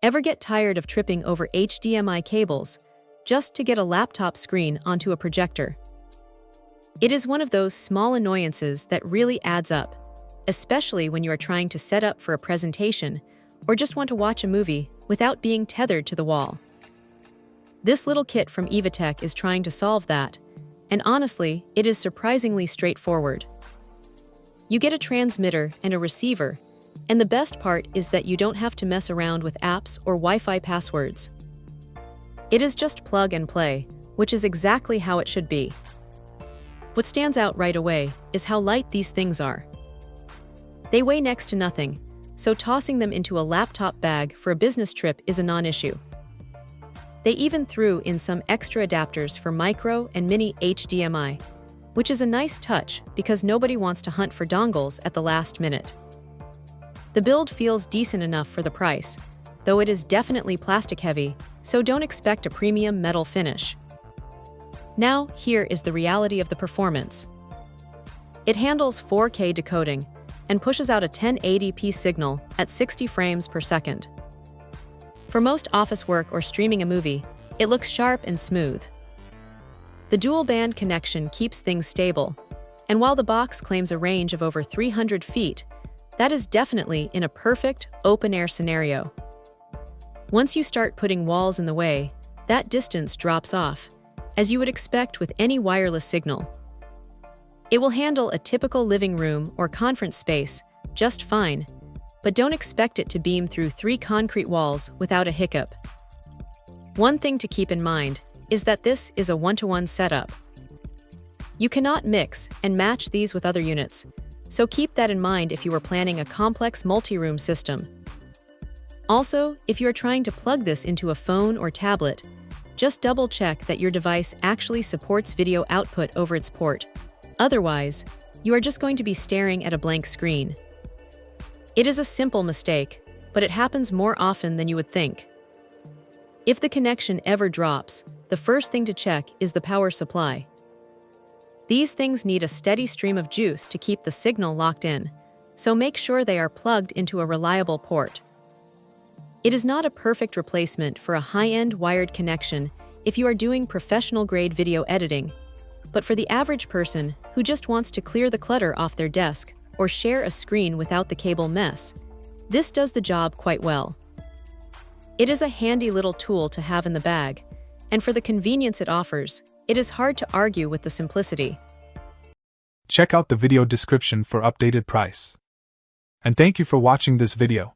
Ever get tired of tripping over HDMI cables just to get a laptop screen onto a projector? It is one of those small annoyances that really adds up, especially when you are trying to set up for a presentation or just want to watch a movie without being tethered to the wall. This little kit from EVATEK is trying to solve that, and honestly, it is surprisingly straightforward. You get a transmitter and a receiver, and the best part is that you don't have to mess around with apps or Wi-Fi passwords. It is just plug and play, which is exactly how it should be. What stands out right away is how light these things are. They weigh next to nothing, so tossing them into a laptop bag for a business trip is a non-issue. They even threw in some extra adapters for micro and mini HDMI, which is a nice touch because nobody wants to hunt for dongles at the last minute. The build feels decent enough for the price, though it is definitely plastic heavy, so don't expect a premium metal finish. Now, here is the reality of the performance. It handles 4K decoding and pushes out a 1080p signal at 60 frames per second. For most office work or streaming a movie, it looks sharp and smooth. The dual-band connection keeps things stable, and while the box claims a range of over 300 feet, that is definitely in a perfect, open-air scenario. Once you start putting walls in the way, that distance drops off, as you would expect with any wireless signal. It will handle a typical living room or conference space just fine, but don't expect it to beam through 3 concrete walls without a hiccup. One thing to keep in mind is that this is a one-to-one setup. You cannot mix and match these with other units, so keep that in mind if you are planning a complex multi-room system. Also, if you are trying to plug this into a phone or tablet, just double-check that your device actually supports video output over its port. Otherwise, you are just going to be staring at a blank screen. It is a simple mistake, but it happens more often than you would think. If the connection ever drops, the first thing to check is the power supply. These things need a steady stream of juice to keep the signal locked in, so make sure they are plugged into a reliable port. It is not a perfect replacement for a high-end wired connection if you are doing professional-grade video editing, but for the average person who just wants to clear the clutter off their desk or share a screen without the cable mess, this does the job quite well. It is a handy little tool to have in the bag, and for the convenience it offers, it is hard to argue with the simplicity. Check out the video description for updated price. And thank you for watching this video.